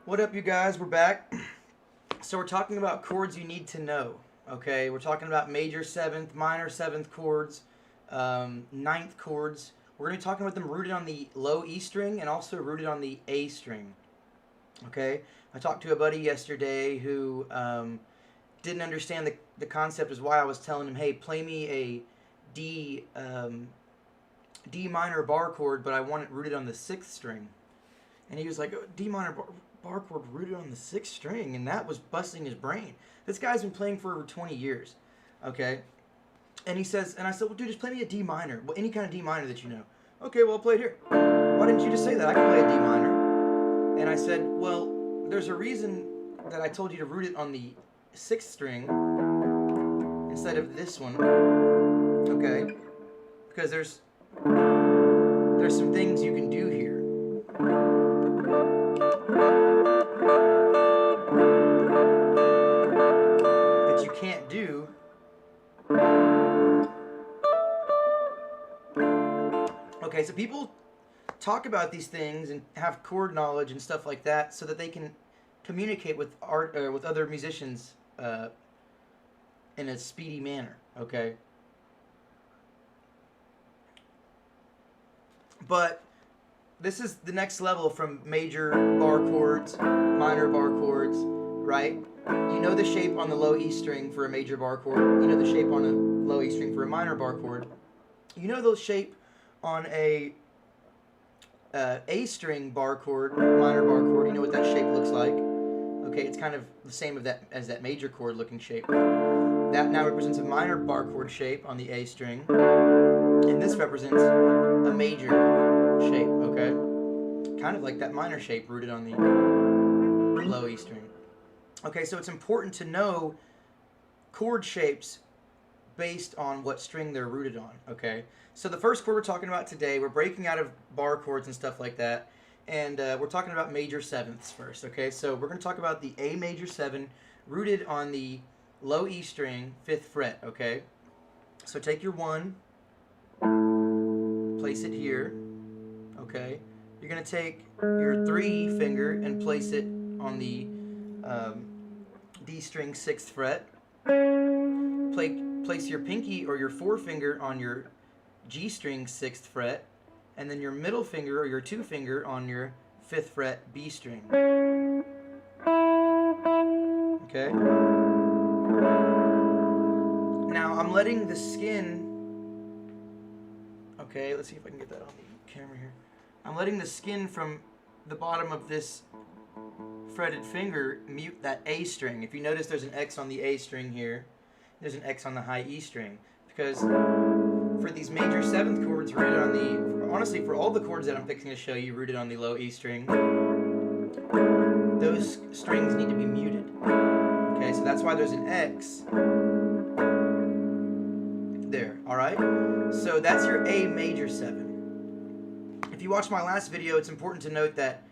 What up, you guys? We're back. So we're talking about chords you need to know. Okay, we're talking about major seventh, minor seventh chords, ninth chords. We're going to be talking about them rooted on the low E string and also rooted on the A string. Okay, I talked to a buddy yesterday who didn't understand the concept, is why I was telling him, hey, play me a D minor bar chord, but I want it rooted on the sixth string. And he was like, D minor bar chord rooted on the sixth string, and that was busting his brain. This guy's been playing for over 20 years, okay? And he says, and I said, well, dude, just play me a D minor, any kind of D minor that you know. Okay, well, I'll play it here. Why didn't you just say that? I can play a D minor. And I said, well, there's a reason that I told you to root it on the sixth string instead of this one, okay? Because there's some things you can do here. That you can't do okay, so people talk about these things and have chord knowledge and stuff like that so that they can communicate with with other musicians in a speedy manner, okay? But this is the next level from major bar chords, minor bar chords, right? You know the shape on the low E string for a major bar chord. You know the shape on a low E string for a minor bar chord. You know the shape on a A string bar chord, minor bar chord. You know what that shape looks like. Okay, it's kind of the same as that major chord looking shape. That now represents a minor bar chord shape on the A string. And this represents a major shape, okay? Kind of like that minor shape rooted on the low E string. Okay, so it's important to know chord shapes based on what string they're rooted on, okay? So the first chord we're talking about today, we're breaking out of bar chords and stuff like that, and we're talking about major sevenths first, okay? So we're going to talk about the A major 7 rooted on the low E string, 5th fret, okay? So take your 1, place it here, okay? You're going to take your 3 finger and place it on the D string 6th fret. Place your pinky or your 4 finger on your G string 6th fret, and then your middle finger or your 2 finger on your 5th fret B string. Okay? Now I'm letting the skin, okay, let's see if I can get that on the camera here. I'm letting the skin from the bottom of this fretted finger mute that A string. If you notice, there's an X on the A string here. There's an X on the high E string. Because for these major 7th chords rooted on the, honestly, for all the chords that I'm fixing to show you rooted on the low E string, those strings need to be muted. Okay, so that's why there's an X there, alright? So that's your A major 7. If you watched my last video, it's important to note that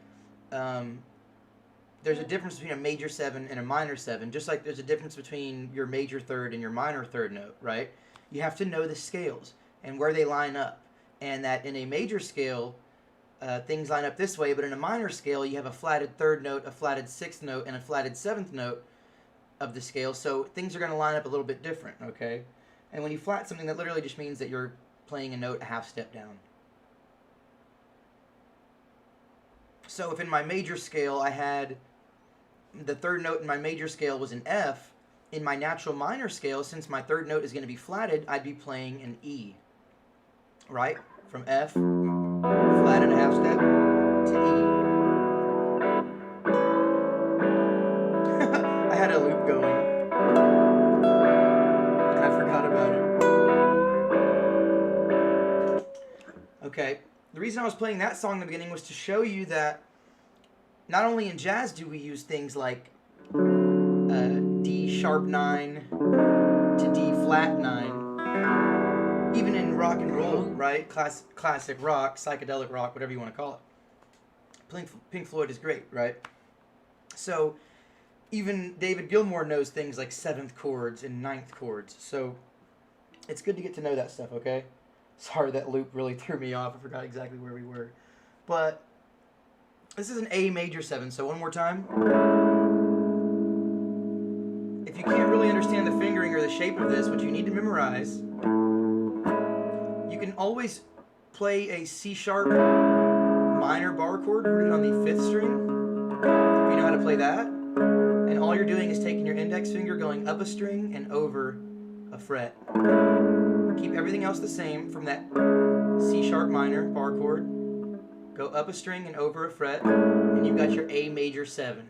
there's a difference between a major 7 and a minor 7, just like there's a difference between your major 3rd and your minor 3rd note, right? You have to know the scales and where they line up, and that in a major scale, things line up this way, but in a minor scale, you have a flatted 3rd note, a flatted 6th note, and a flatted 7th note of the scale, so things are going to line up a little bit different, okay? And when you flat something, that literally just means that you're playing a note a half step down. So if in my major scale I had the 3rd note in my major scale was an F, in my natural minor scale, since my 3rd note is going to be flatted, I'd be playing an E. Right? From F, flatted a half step, to E. I had a loop going, and I forgot about it. Okay, the reason I was playing that song in the beginning was to show you that not only in jazz do we use things like D sharp 9 to D flat 9, even in rock and roll, right? Classic rock, psychedelic rock, whatever you want to call it. Pink Floyd is great, right? So even David Gilmour knows things like 7th chords and 9th chords. So it's good to get to know that stuff, okay? Sorry, that loop really threw me off. I forgot exactly where we were. But This is an A major 7, so one more time. If you can't really understand the fingering or the shape of this, what you need to memorize, you can always play a C sharp minor bar chord rooted on the 5th string, if you know how to play that. And all you're doing is taking your index finger, going up a string and over a fret. Keep everything else the same from that C sharp minor bar chord. Go up a string and over a fret, and you've got your A major 7.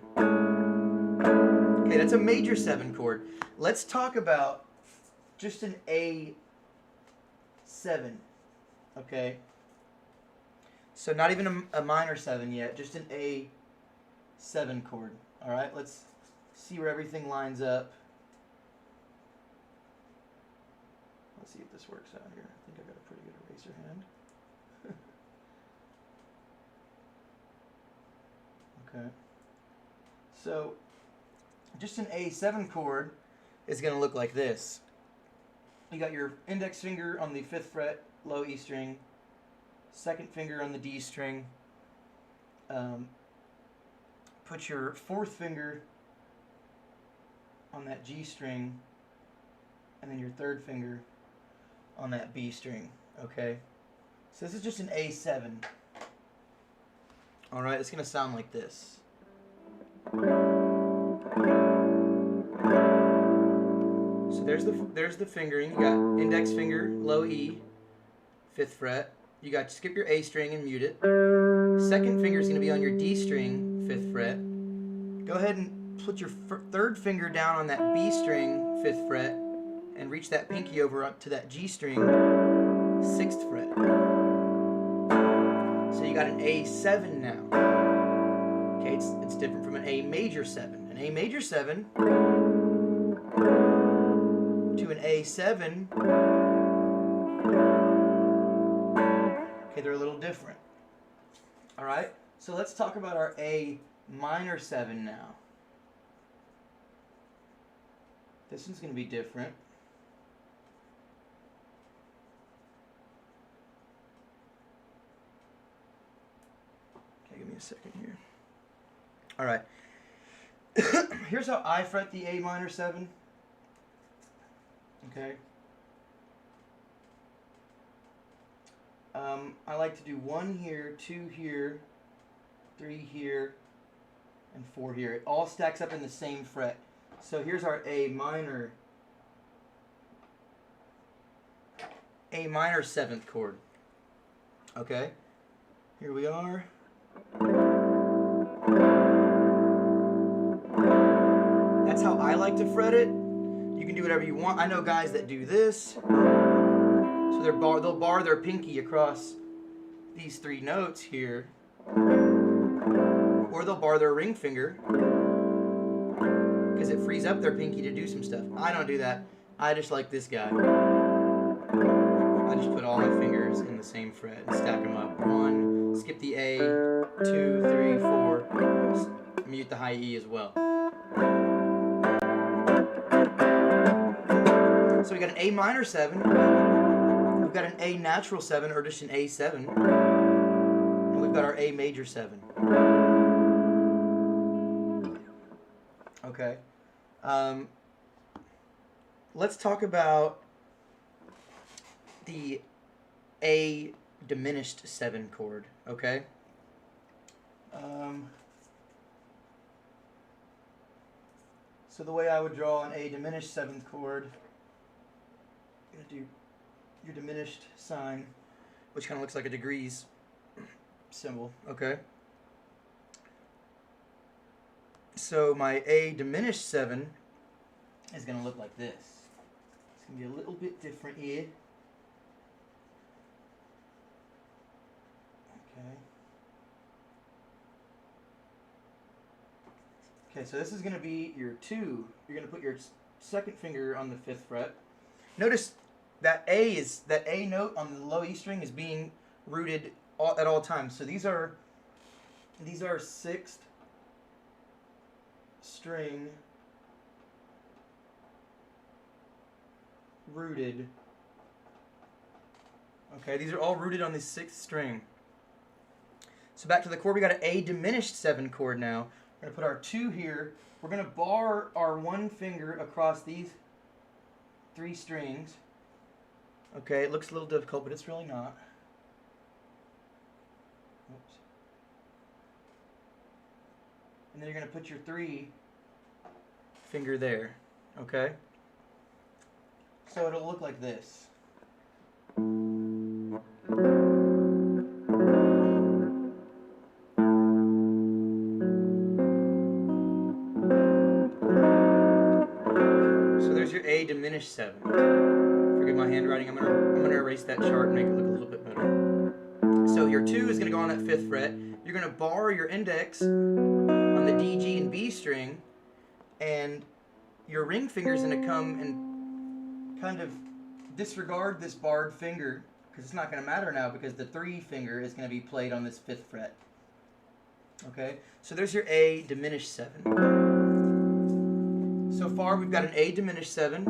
Okay, that's a major 7 chord. Let's talk about just an A7. Okay? So not even a minor 7 yet, just an A7 chord. Alright, let's see where everything lines up. Let's see if this works out here. I think I've got a pretty good eraser hand. Okay. So, just an A7 chord is going to look like this. You got your index finger on the 5th fret, low E string, 2nd finger on the D string. Put your 4th finger on that G string, and then your 3rd finger on that B string. Okay? So this is just an A7. Alright, it's going to sound like this. So there's the fingering. You got index finger, low E, 5th fret. You got to skip your A string and mute it. 2nd finger is going to be on your D string, 5th fret. Go ahead and put your 3rd finger down on that B string, 5th fret, and reach that pinky over up to that G string, 6th fret. So you got an A7 now. Okay, it's different from an A major 7. An A major 7 to an A7. Okay, they're a little different. Alright, so let's talk about our A minor 7 now. This one's going to be different. Okay, give me a second here. Alright. Here's how I fret the A minor 7. Okay. I like to do 1 here, 2 here, 3 here, and 4 here. It all stacks up in the same fret. So here's our A minor 7th chord. Okay? Here we are. That's how I like to fret it. You can do whatever you want. I know guys that do this. So they'll bar their pinky across these 3 notes here. Or they'll bar their ring finger because it frees up their pinky to do some stuff. I don't do that. I just like this guy. I just put all my fingers in the same fret and stack them up. 1, skip the A, 2, 3, 4, mute the high E as well. So we got an A minor 7, we've got an A natural 7, or just an A7, and we've got our A major 7. Okay. Let's talk about the A diminished 7 chord, okay? So the way I would draw an A diminished 7th chord, you're going to do your diminished sign, which kind of looks like a degrees symbol, okay? So my A diminished 7 is going to look like this. It's going to be a little bit different here. Okay. Okay, so this is going to be your 2. You're going to put your 2nd finger on the 5th fret. Notice that A note on the low E string is being rooted at all times. So these are 6th string rooted. Okay, these are all rooted on the 6th string. So back to the chord, we got an A diminished 7 chord now. We're going to put our 2 here. We're going to bar our 1 finger across these 3 strings. Okay, it looks a little difficult, but it's really not. Oops. And then you're going to put your 3 finger there. Okay? So it'll look like this. So there's your A diminished 7. Forgive my handwriting. I'm gonna erase that chart and make it look a little bit better. So your 2 is gonna go on that 5th fret. You're gonna bar your index on the D, G, and B string, and your ring finger is gonna come and kind of disregard this barred finger, because it's not going to matter now because the 3 finger is going to be played on this 5th fret. Okay, so there's your A diminished 7. So far we've got an A diminished 7.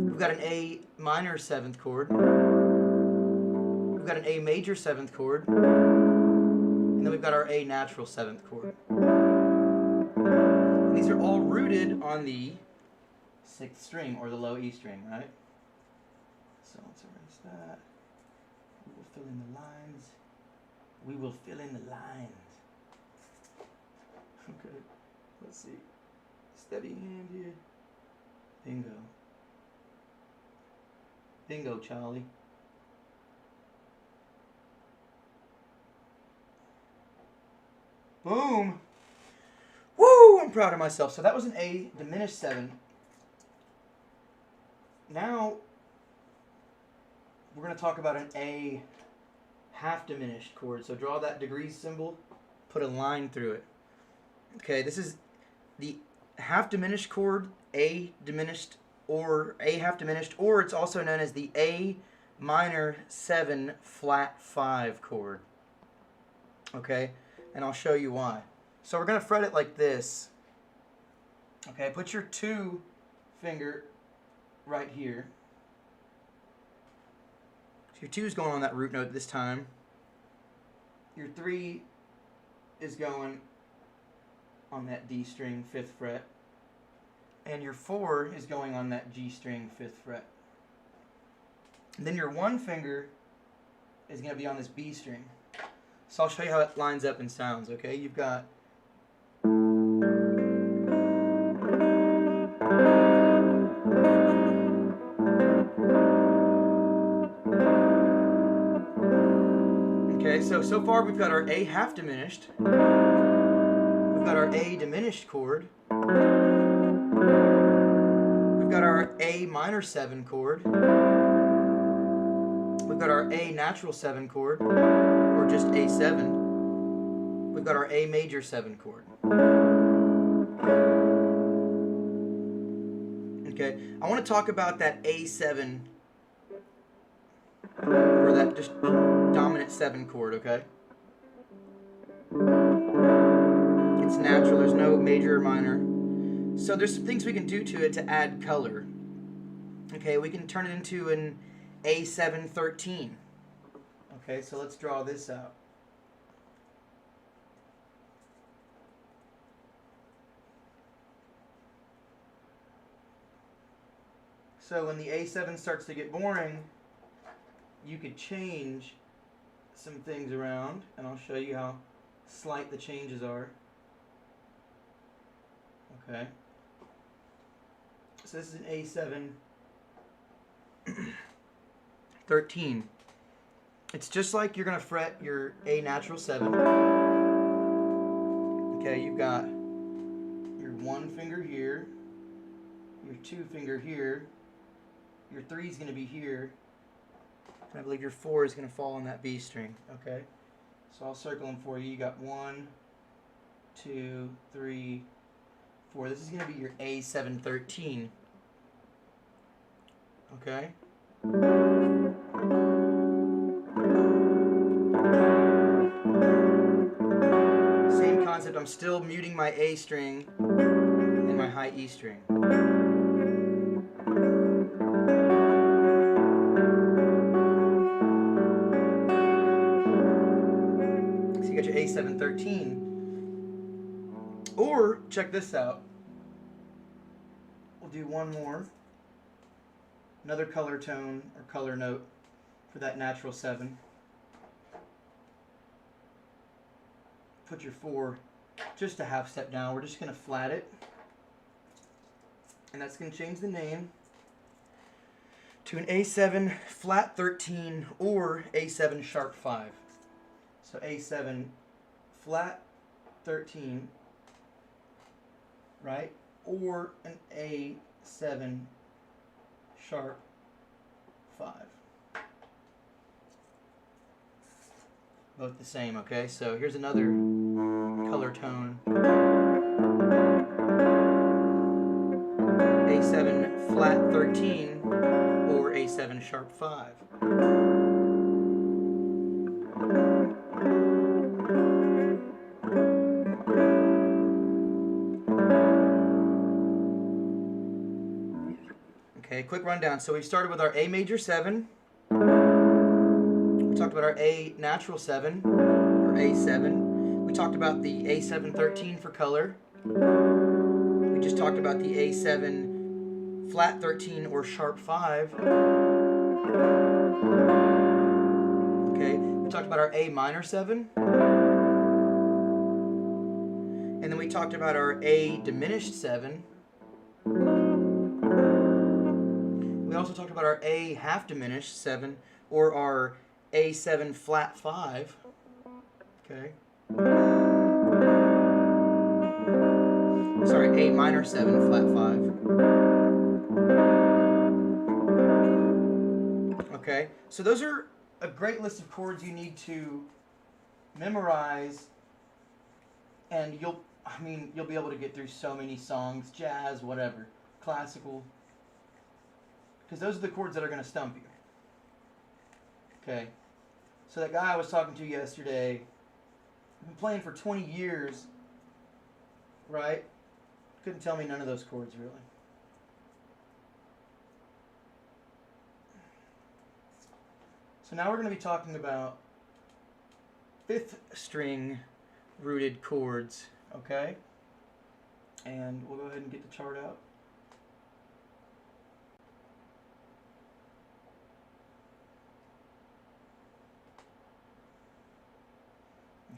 We've got an A minor 7th chord. We've got an A major 7th chord. And then we've got our A natural 7th chord. And these are all rooted on the 6th string, or the low E string, right? So let's erase that. We will fill in the lines. We will fill in the lines. Okay, let's see. Steady hand here. Bingo. Bingo, Charlie. Boom! Woo! I'm proud of myself. So that was an A diminished 7. Now, we're going to talk about an A half diminished chord. So draw that degrees symbol, put a line through it. Okay, this is the half diminished chord, A diminished, or A half diminished, or it's also known as the A minor 7 flat 5 chord. Okay, and I'll show you why. So we're going to fret it like this. Okay, put your 2 finger right here. So your 2 is going on that root note this time. Your 3 is going on that D string 5th fret. And your 4 is going on that G string 5th fret. And then your 1 finger is going to be on this B string. So I'll show you how it lines up and sounds, okay? You've got so far we've got our A half diminished, we've got our A diminished chord, we've got our A minor 7 chord, we've got our A natural 7 chord, or just A7, we've got our A major 7 chord. Okay, I want to talk about that A7, or that just dominant 7 chord, okay? It's natural, there's no major or minor. So there's some things we can do to it to add color. Okay, we can turn it into an A713. Okay, so let's draw this out. So when the A7 starts to get boring, you could change some things around, and I'll show you how slight the changes are. Okay. So this is an A7 13. It's just like you're going to fret your A natural 7. Okay, you've got your 1 finger here, your 2 finger here, your 3 is going to be here, and I believe your 4 is going to fall on that B string, okay? So I'll circle them for you. You got 1, 2, 3, 4. This is going to be your A713, okay? Same concept. I'm still muting my A string and my high E string. A713. Or, check this out. We'll do one more. Another color tone or color note for that natural 7. Put your 4 just a half step down. We're just going to flat it. And that's going to change the name to an A7 flat 13 or A7 sharp 5. So A7 flat 13, right? Or an A7 sharp 5. Both the same, okay? So here's another color tone. A7 flat 13 or A7 sharp 5. Okay, quick rundown. So we started with our A major 7. We talked about our A natural 7, or A7. We talked about the A7 13 for color. We just talked about the A7 flat 13 or sharp 5. Okay, we talked about our A minor 7. And then we talked about our A diminished 7. We also talked about our A half diminished 7, or our A7 flat 5. Okay. Sorry, A minor 7 flat 5. Okay, so those are a great list of chords you need to memorize, and you'll be able to get through so many songs, jazz, whatever, classical. Because those are the chords that are going to stump you. Okay. So that guy I was talking to yesterday, been playing for 20 years, right? Couldn't tell me none of those chords, really. So now we're going to be talking about 5th string rooted chords, okay? And we'll go ahead and get the chart out.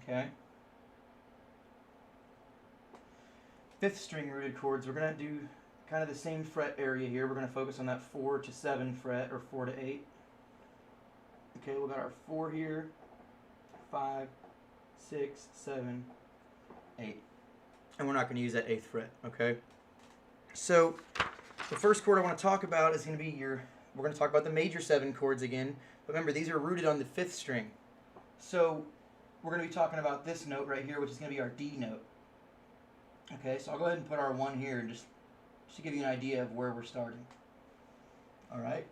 Okay. 5th string rooted chords, we're going to do kind of the same fret area here. We're going to focus on that 4 to 7 fret, or 4 to 8. Okay, we got our 4 here, 5, 6, 7, 8. And we're not going to use that 8th fret, okay? So the first chord I want to talk about is going to be we're going to talk about the major 7 chords again. But remember, these are rooted on the 5th string. So we're going to be talking about this note right here, which is going to be our D note. Okay, so I'll go ahead and put our 1 here just to give you an idea of where we're starting. Alright,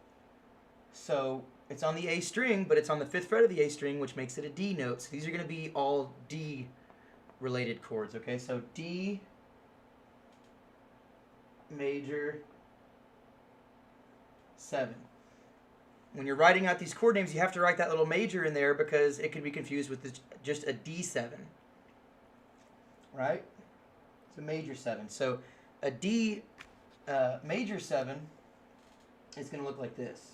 so it's on the A string, but it's on the 5th fret of the A string, which makes it a D note. So these are going to be all D related chords. Okay, so D major 7. When you're writing out these chord names, you have to write that little major in there because it could be confused with just a D7. Right? It's a major 7. So a D major 7 is going to look like this.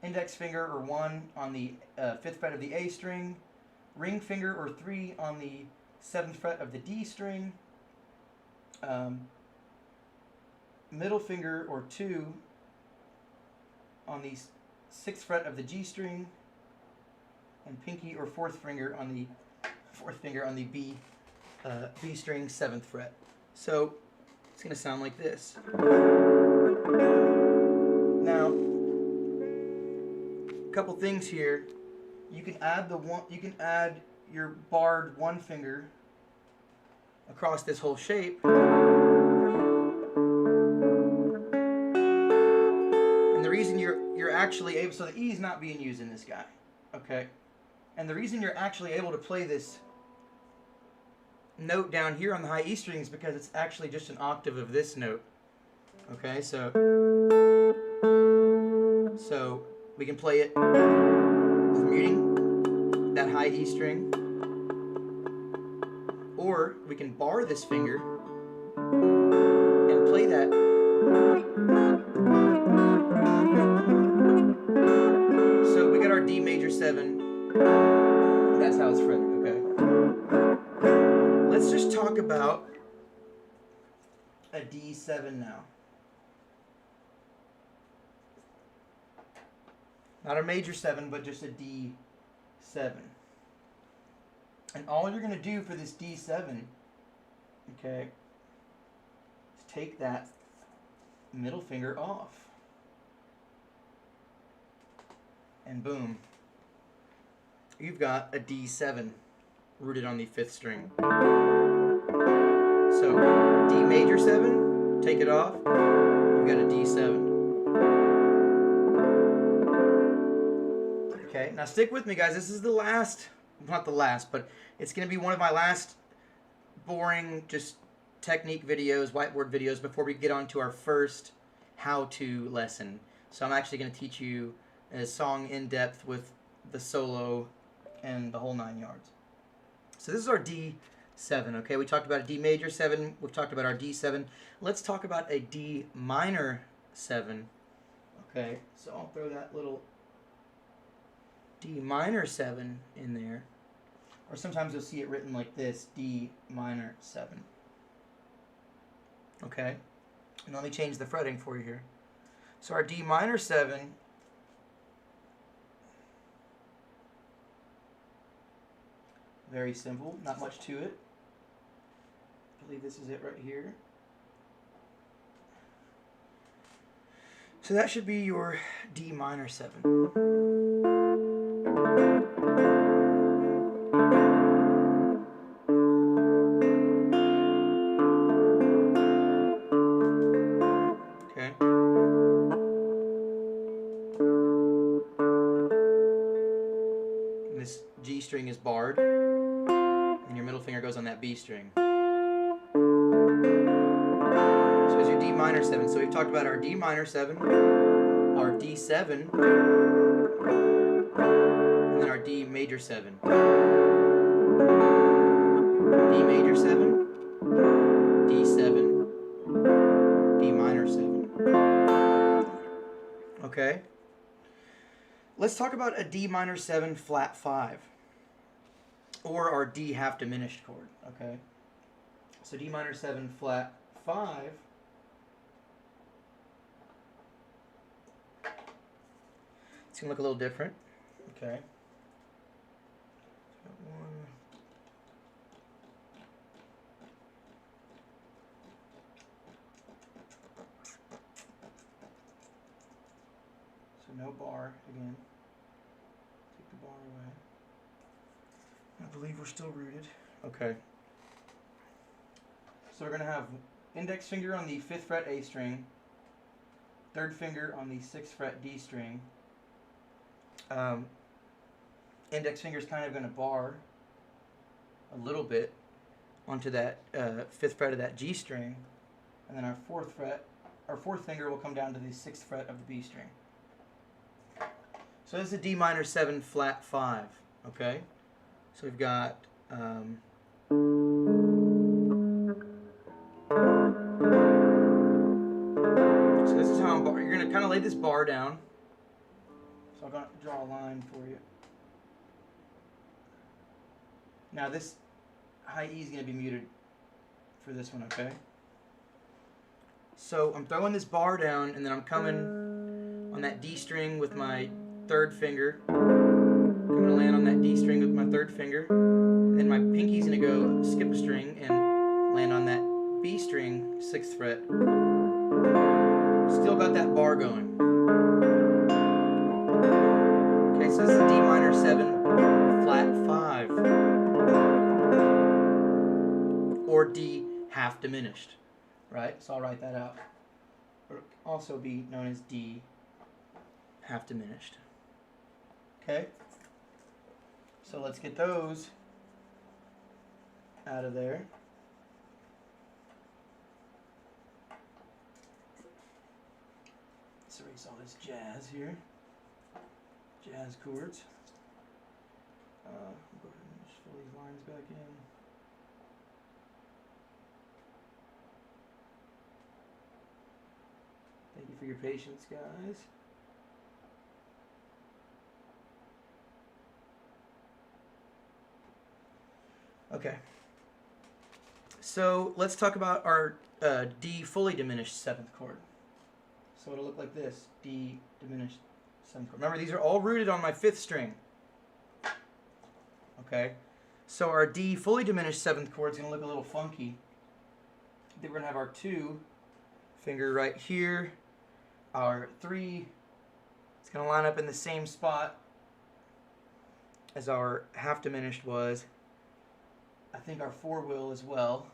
Index finger or 1 on the 5th fret of the A string. Ring finger or 3 on the 7th fret of the D string. Middle finger or 2 on the 6th fret of the G string, and pinky or 4th finger on the B string 7th fret. So it's going to sound like this. Now, a couple things here. You can add your barred 1 finger across this whole shape. And the reason you're actually able, so the E is not being used in this guy, okay? And the reason you're actually able to play this note down here on the high E string is because it's actually just an octave of this note. Okay, so we can play it with muting that high E string, or we can bar this finger and play that. So we got our D major 7. That's how it's fretted, okay? Let's just talk about a D7 now. Not a major 7, but just a D7. And all you're going to do for this D7, okay, is take that middle finger off. And boom, you've got a D7 rooted on the 5th string. So D major 7, take it off, you've got a D7. Okay, now stick with me, guys. This is the last, not the last, but it's going to be one of my last boring, just technique videos, whiteboard videos, before we get on to our first how-to lesson. So I'm actually going to teach you a song in depth with the solo and the whole 9 yards. So this is our D7, okay? We talked about a D major 7. We've talked about our D7. Let's talk about a D minor 7, okay? So I'll throw that little D minor 7 in there. Or sometimes you'll see it written like this, D minor 7. Okay? And let me change the fretting for you here. So our D minor 7, very simple, not much to it. I believe this is it right here. So that should be your D minor 7. This G string is barred, and your middle finger goes on that B string. So it's your D minor 7. So we've talked about our D minor 7, our D7, and then our D major 7. D major 7, D7, D minor 7. Okay? Let's talk about a D minor 7 flat 5, or our D half diminished chord, okay? So D minor 7 flat 5, it's going to look a little different, okay? So no bar again. Take the bar away. I believe we're still rooted. Okay. So we're going to have index finger on the 5th fret A string, 3rd finger on the 6th fret D string. Index finger is kind of going to bar a little bit onto that 5th fret of that G string, and then our 4th finger will come down to the 6th fret of the B string. So this is a D minor 7 flat 5, okay? So we've got so this is how you're going to kind of lay this bar down. So I'm going to draw a line for you. Now this high E is going to be muted for this one, okay? So I'm throwing this bar down, and then I'm coming on that D string with my 3rd finger. I'm going to land on that D string with my 3rd finger. Then my pinky's going to go skip a string and land on that B string, 6th fret. Still got that bar going. Okay, so this is a D minor 7 flat 5. Or D half diminished, right? So I'll write that out. Or also be known as D half diminished. Okay? So let's get those out of there. Let's erase all this jazz here. Jazz chords. Just fill these lines back in. Thank you for your patience, guys. Okay. So let's talk about our D fully diminished 7th chord. So it'll look like this, D diminished 7th chord. Remember, these are all rooted on my 5th string. Okay. So our D fully diminished 7th chord is going to look a little funky. Then we're going to have our 2 finger right here. Our 3, it's going to line up in the same spot as our half diminished was. I think our 4 will as well.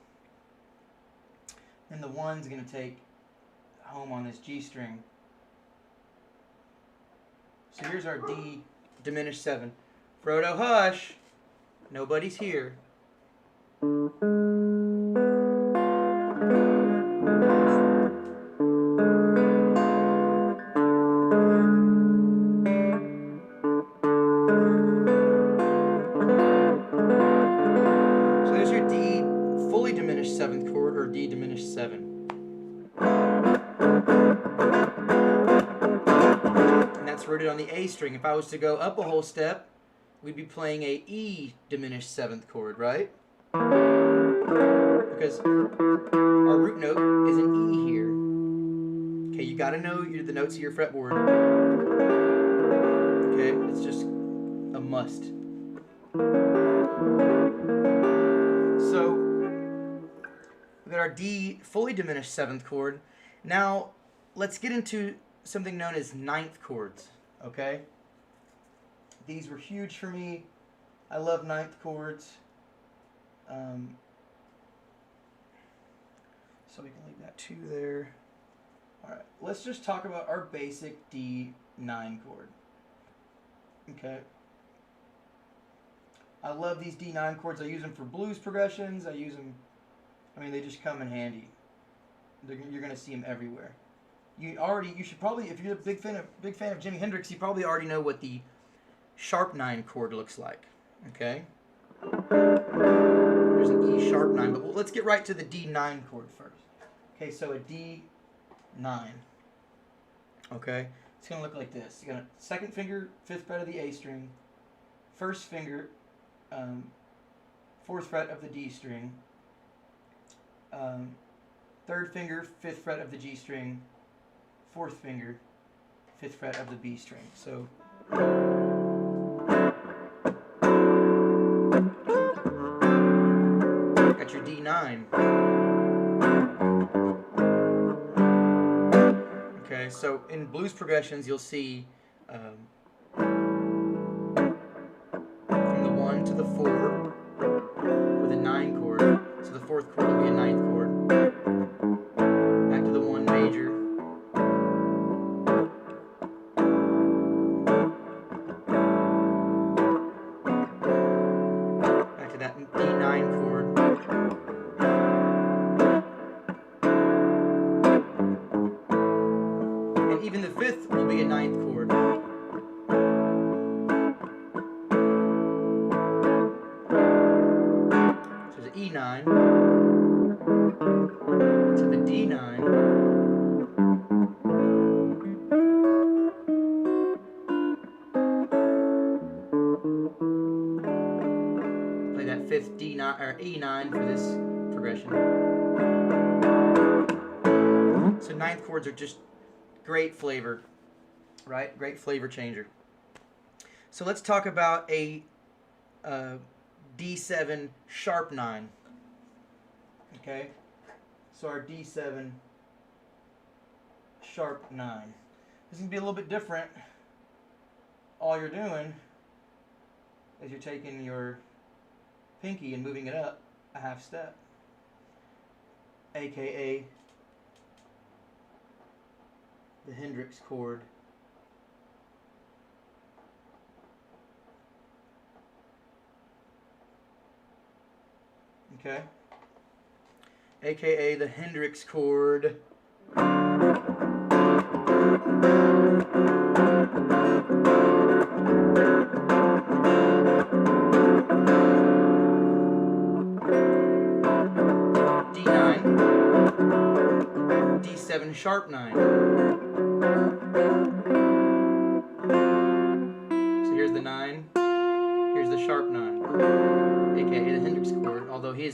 And the 1's going to take home on this G string. So here's our D diminished 7. Frodo, hush! Nobody's here. So there's your D fully diminished 7th chord, or D diminished 7. And that's rooted on the A string. If I was to go up a whole step, we'd be playing a E diminished 7th chord, right? Because our root note is an E here. Okay, you got to know the notes of your fretboard. Okay, it's just a must. So we got our D fully diminished 7th chord. Now let's get into something known as 9th chords. Okay. These were huge for me. I love 9th chords. So we can leave that 2 there. Alright, let's just talk about our basic D9 chord. Okay. I love these D9 chords. I use them for blues progressions. I use them, they just come in handy. You're going to see them everywhere. You should probably, if you're a big fan of Jimi Hendrix, you probably already know what the sharp 9 chord looks like. Okay? There's an E sharp 9, but let's get right to the D9 chord first. Okay, so a D9. Okay? It's going to look like this. You got a 2nd finger, 5th fret of the A string, 1st finger, 4th fret of the D string, 3rd finger, 5th fret of the G string, 4th finger, 5th fret of the B string. So got your D9. Okay, so in blues progressions you'll see from the 1 to the 4 with a 9 chord. So the 4th chord will be a 9th chord. Back to the 1 major. Back to that D9 chord. And even the 5th will be a 9th chord. So the E9 to the D9. Play that 5th D9 or E9 for this progression. So 9th chords are just great flavor, right? Great flavor changer. So let's talk about a D7 sharp 9. Okay? So our D7 sharp 9. This is going to be a little bit different. All you're doing is you're taking your pinky and moving it up a half step, aka the Hendrix chord. Okay? AKA the Hendrix chord. sharp 9. So here's the 9, here's the sharp 9, aka the Hendrix chord, although he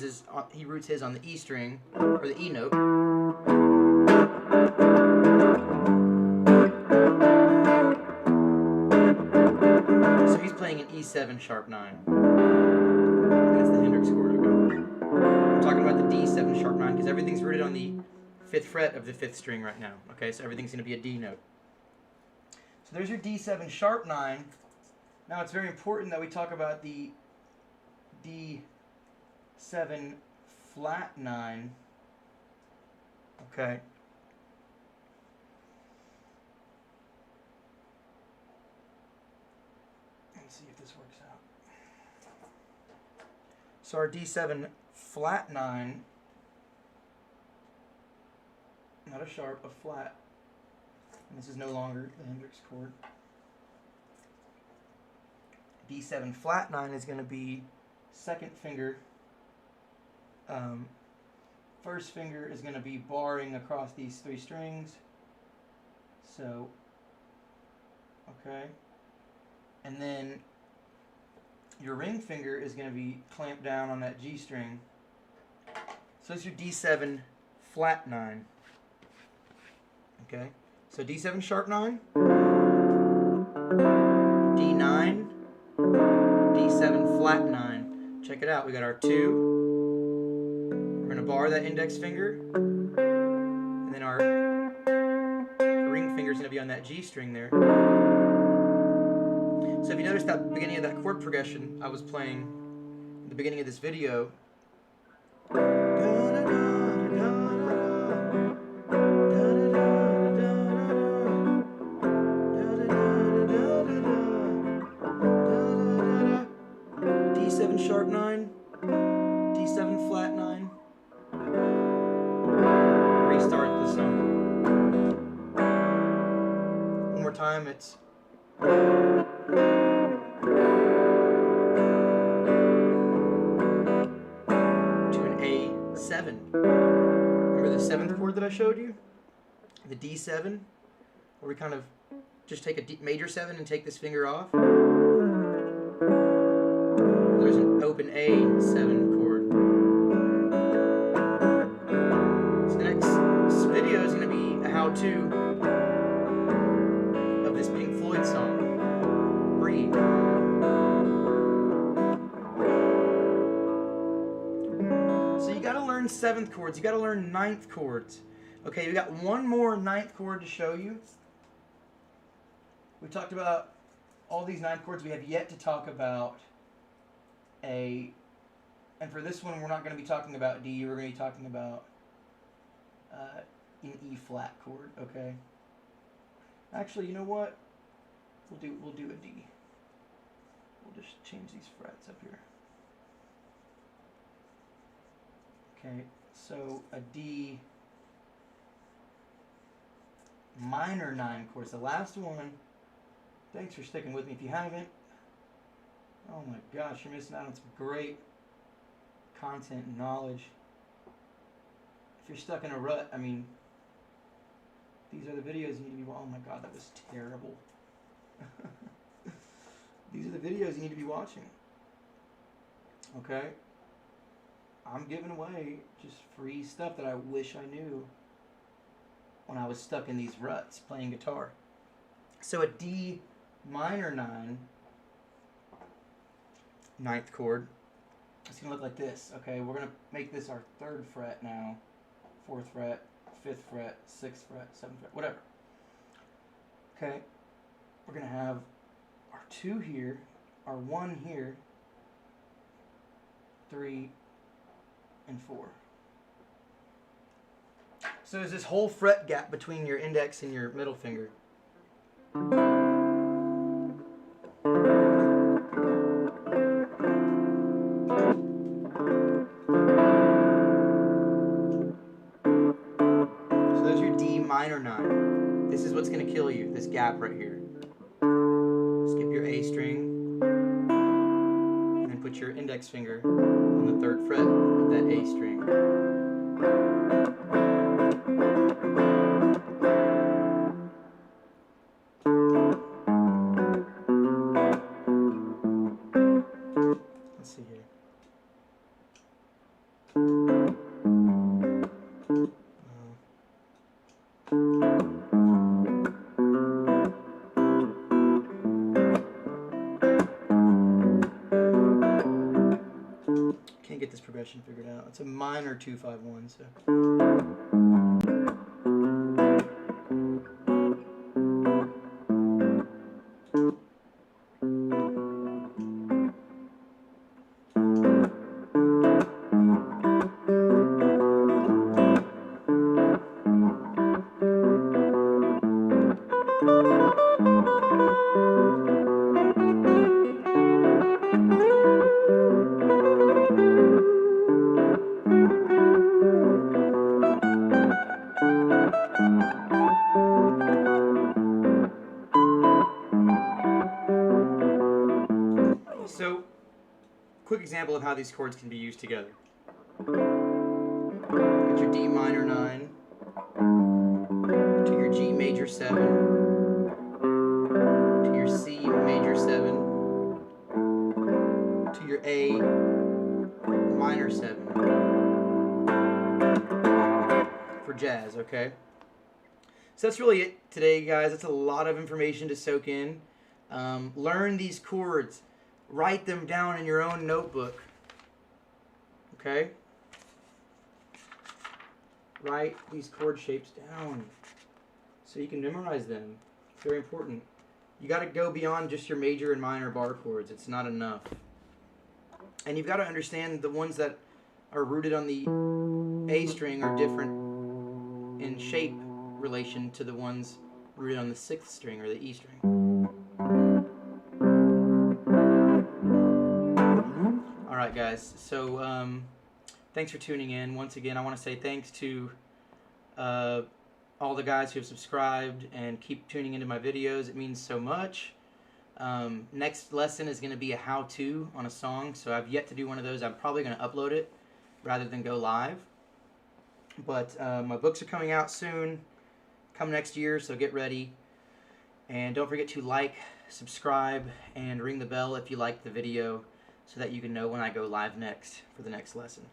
roots his on the E string, or the E note. So he's playing an E7 sharp 9. That's the Hendrix chord, okay? I'm talking about the D7 sharp 9 because everything's rooted on the 5th fret of the 5th string right now, okay? So everything's going to be a D note. So there's your D7 sharp 9. Now it's very important that we talk about the D7 flat 9, okay? Let's see if this works out. So our D7 flat 9, not a sharp, a flat, and this is no longer the Hendrix chord. D7 flat 9 is going to be 2nd finger. First finger is going to be barring across these 3 strings. So, okay. And then your ring finger is going to be clamped down on that G string. So it's your D7 flat 9. Okay. So D7 sharp 9, D9, D7 flat 9. Check it out. We got our 2. We're going to bar that index finger. And then our ring finger is going to be on that G string there. So if you notice that beginning of that chord progression I was playing at the beginning of this video, D7 sharp 9, D7 flat 9. Restart the song. One more time, it's to an A7. Remember the 7th chord that I showed you? The D7, where we kind of just take a major 7 and take this finger off. There's an open A7 chord. So the next video is going to be a how-to of this Pink Floyd song, Breathe. So you got to learn 7th chords. You got to learn 9th chords. Okay, we got one more 9th chord to show you. We talked about all these 9th chords. We have yet to talk about A, and for this one we're not going to be talking about D, we're going to be talking about an E flat chord, okay? Actually, you know what? We'll do a D. We'll just change these frets up here. Okay, so a D minor 9 chords, the last one. Thanks for sticking with me. If you haven't, oh my gosh, you're missing out on some great content and knowledge. If you're stuck in a rut, I mean, these are the videos you need to be watching. Oh my god, that was terrible. These are the videos you need to be watching. Okay? I'm giving away just free stuff that I wish I knew when I was stuck in these ruts playing guitar. So a D minor 9, 9th chord, it's going to look like this. Okay, we're going to make this our 3rd fret now, 4th fret, 5th fret, 6th fret, 7th fret, whatever. Okay, we're going to have our 2 here, our 1 here, 3, and 4. So there's this whole fret gap between your index and your middle finger. So there's your D minor 9. This is what's going to kill you, this gap right here. Skip your A string, and then put your index finger on the 3rd fret of that A string. this progression figured out. It's a minor 2-5-1, so. So, quick example of how these chords can be used together. Got your D minor 9 to your G major 7 to your C major 7 to your A minor 7 for jazz, okay? So that's really it today, guys. That's a lot of information to soak in. Learn these chords. Write them down in your own notebook. Okay? Write these chord shapes down so you can memorize them. It's very important. You got to go beyond just your major and minor bar chords. It's not enough. And you've got to understand the ones that are rooted on the A string are different in shape relation to the ones rooted on the 6th string or the E string. Alright guys, so thanks for tuning in. Once again, I want to say thanks to all the guys who have subscribed and keep tuning into my videos. It means so much. Next lesson is going to be a how-to on a song, so I've yet to do one of those. I'm probably going to upload it rather than go live. But my books are coming out soon, come next year, so get ready. And don't forget to like, subscribe, and ring the bell if you like the video, so that you can know when I go live next for the next lesson.